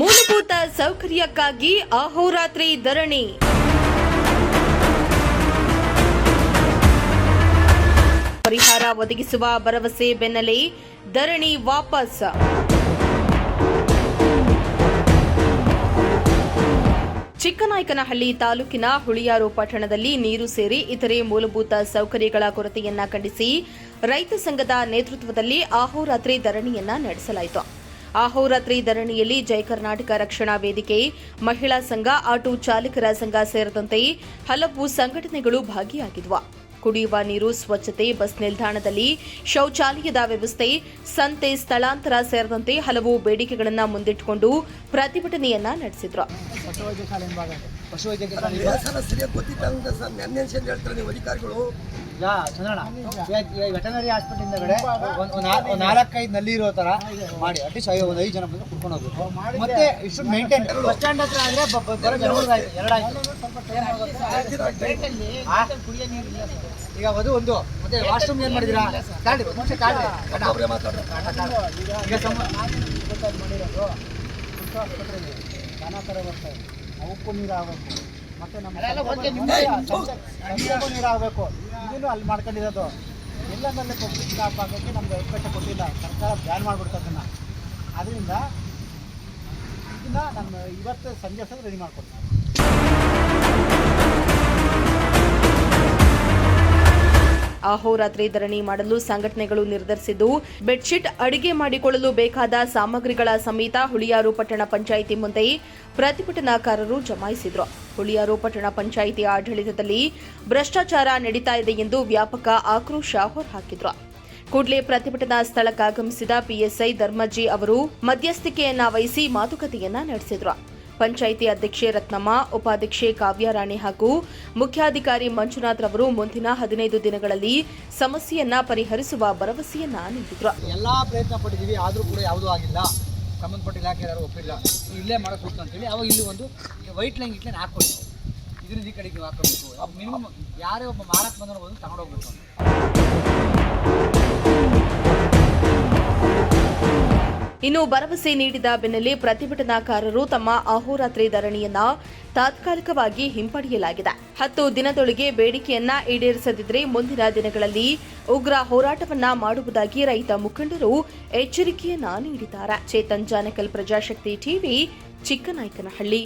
ಮೂಲಭೂತ ಸೌಕರ್ಯಕ್ಕಾಗಿ ಅಹೋರಾತ್ರಿ ಧರಣಿ. ಪರಿಹಾರ ಒದಗಿಸುವ ಭರವಸೆ ಬೆನ್ನಲ್ಲೇ ಧರಣಿ ವಾಪಸ್. ಚಿಕ್ಕನಾಯಕನಹಳ್ಳಿ ತಾಲೂಕಿನ ಹುಳಿಯಾರು ಪಟ್ಟಣದಲ್ಲಿ ನೀರು ಸೇರಿ ಇತರೆ ಮೂಲಭೂತ ಸೌಕರ್ಯಗಳ ಕೊರತೆಯನ್ನ ಖಂಡಿಸಿ ರೈತ ಸಂಘದ ನೇತೃತ್ವದಲ್ಲಿ ಅಹೋರಾತ್ರಿ ಧರಣಿಯನ್ನ ನಡೆಸಲಾಯಿತು. ಅಹೋರಾತ್ರಿ ಧರಣಿಯಲ್ಲಿ ಜಯ ಕರ್ನಾಟಕ ರಕ್ಷಣಾ ವೇದಿಕೆ, ಮಹಿಳಾ ಸಂಘ, ಆಟೋ ಚಾಲಕರ ಸಂಘ ಸೇರಿದಂತೆ ಹಲವು ಸಂಘಟನೆಗಳು ಭಾಗಿಯಾಗಿದ್ದವು. ಕುಡಿಯುವ ನೀರು, ಸ್ವಚ್ಛತೆ, ಬಸ್ ನಿಲ್ದಾಣದಲ್ಲಿ ಶೌಚಾಲಯದ ವ್ಯವಸ್ಥೆ, ಸಂತೆ ಸ್ಥಳಾಂತರ ಸೇರಿದಂತೆ ಹಲವು ಬೇಡಿಕೆಗಳನ್ನು ಮುಂದಿಟ್ಟುಕೊಂಡು ಪ್ರತಿಭಟನೆಯನ್ನ ನಡೆಸಿದ್ರು. ವೆಟನರಿ ಹಾಸ್ಪಿಟಲ್ ಇಂದಗಡೆ ಒಂದು 4-5 ನಲ್ಲಿ ಇರೋ ತರ ಮಾಡಿ ಅಟ್ಲೀಸ್ಟ್ 5 ಜನ ಬಂದು ಕುತ್ಕೊಂಡು ಹೋಗ್ಬೇಕು. ಮತ್ತೆ ಇಷ್ಟು ಮೇಂಟೈನ್ ಬಸ್ ಸ್ಟ್ಯಾಂಡ್ ಹತ್ರ ಆದ್ರೆ ಬರೋ ಜನಗಳು ಎರಡಾಯ್ತು. ಈಗ ಅದು ಒಂದು ಮತ್ತೆ ವಾಶ್ರೂಮ್ ಏನ್ ಮಾಡಿದಿರಾ ತಾಳ್ರಿ ಮುಂಚೆ ತಾಳ್ರಿ ಮಾಡಿರೋದು ಆಸ್ಪತ್ರೆಯಲ್ಲಿ ನಾನಾ ಥರ ಬರ್ತಾರೆ. ಅವಕ್ಕೂ ನೀರು ಆಗಬೇಕು, ಮತ್ತೆ ನಮ್ಮ ನೀರು ಆಗಬೇಕು. ಇದನ್ನು ಅಲ್ಲಿ ಮಾಡ್ಕೊಂಡಿರೋದು ಎಲ್ಲದಲ್ಲೇ ಕೊಟ್ಟು ಸ್ಟಾಪ್ ಆಗೋಕ್ಕೆ ನಮ್ಗೆ ಅವಕಾಶ ಕೊಟ್ಟಿಲ್ಲ. ಸರ್ಕಾರ ಬ್ಯಾನ್ ಮಾಡಿಬಿಡ್ತು ಅದನ್ನು. ಅದರಿಂದ ಇದನ್ನ ನಮ್ಮ ಇವತ್ತು ಸಂಜೆ ಅಷ್ಟೊಂದು ರೆಡಿ ಮಾಡಿಕೊಡ್ತೀವಿ. ಅಹೋರಾತ್ರಿ ಧರಣಿ ಮಾಡಲು ಸಂಘಟನೆಗಳು ನಿರ್ಧರಿಸಿದ್ದು, ಬೆಡ್ಶೀಟ್, ಅಡಿಗೆ ಮಾಡಿಕೊಳ್ಳಲು ಬೇಕಾದ ಸಾಮಗ್ರಿಗಳ ಸಮೇತ ಹುಳಿಯಾರು ಪಟ್ಟಣ ಪಂಚಾಯಿತಿ ಮುಂದೆ ಪ್ರತಿಭಟನಾಕಾರರು ಜಮಾಯಿಸಿದ್ರು. ಹುಳಿಯಾರು ಪಟ್ಟಣ ಪಂಚಾಯಿತಿ ಆಡಳಿತದಲ್ಲಿ ಭ್ರಷ್ಟಾಚಾರ ನಡೀತಾ ಇದೆ ಎಂದು ವ್ಯಾಪಕ ಆಕ್ರೋಶ ಹೊರಹಾಕಿದ್ರು. ಕೂಡಲೇ ಪ್ರತಿಭಟನಾ ಸ್ಥಳಕ್ಕಾಗಮಿಸಿದ ಪಿಎಸ್ಐ ಧರ್ಮಜ್ಜಿ ಅವರು ಮಧ್ಯಸ್ಥಿಕೆಯನ್ನ ವಹಿಸಿ ಮಾತುಕತೆಯನ್ನ ನಡೆಸಿದ್ರು. ಪಂಚಾಯಿತಿ ಅಧ್ಯಕ್ಷೆ ರತ್ನಮ್ಮ, ಉಪಾಧ್ಯಕ್ಷೆ ಕಾವ್ಯರಾಣಿ ಹಾಗೂ ಮುಖ್ಯಾಧಿಕಾರಿ ಮಂಜುನಾಥ್ ರವರು ಮುಂದಿನ 15 ದಿನಗಳಲ್ಲಿ ಸಮಸ್ಯೆಯನ್ನ ಪರಿಹರಿಸುವ ಭರವಸೆಯನ್ನ ನೀಡಿದ್ರು. ಎಲ್ಲಾ ಪ್ರಯತ್ನ ಪಟ್ಟಿದ್ದೀವಿ, ಆದರೂ ಕೂಡ ಯಾವುದೂ ಆಗಿಲ್ಲ. ಸಂಬಂಧಪಟ್ಟ ಇಲಾಖೆ ಯಾರು ಒಪ್ಪಿಲ್ಲ, ಇಲ್ಲೇ ಮಾಡೋಕೆ ಹೋಗ್ತು ಅಂತೇಳಿ ಅವಾಗ ಇಲ್ಲಿ ಒಂದು ವೈಟ್ ಲೈನ್ ಹಾಕ್ಕೊಡ್ತು. ಇದರಿಂದ ಈ ಕಡೆಗೆ ಹಾಕೋಬೇಕು. ಮಿನಿಮಮ್ ಯಾರೇ ಒಬ್ಬ ಮಾರಕ್ಕೆ ಬಂದರೂ ಬಂದು ತಗೊಂಡೋಗ್ಬೇಕು. ಇನ್ನು ಭರವಸೆ ನೀಡಿದ ಬೆನ್ನಲ್ಲೇ ಪ್ರತಿಭಟನಾಕಾರರು ತಮ್ಮ ಅಹೋರಾತ್ರಿ ಧರಣಿಯನ್ನ ತಾತ್ಕಾಲಿಕವಾಗಿ ಹಿಂಪಡೆಯಲಾಗಿದೆ. 10 ದಿನದೊಳಗೆ ಬೇಡಿಕೆಯನ್ನ ಈಡೇರಿಸದಿದ್ದರೆ ಮುಂದಿನ ದಿನಗಳಲ್ಲಿ ಉಗ್ರ ಹೋರಾಟವನ್ನ ಮಾಡುವುದಾಗಿ ರೈತ ಮುಖಂಡರು ಎಚ್ಚರಿಕೆಯನ್ನ ನೀಡಿದ್ದಾರೆ. ಚೇತನ್ ಜಾನಕಲ್, ಪ್ರಜಾಶಕ್ತಿ ಟಿವಿ, ಚಿಕ್ಕನಾಯಕನಹಳ್ಳಿ.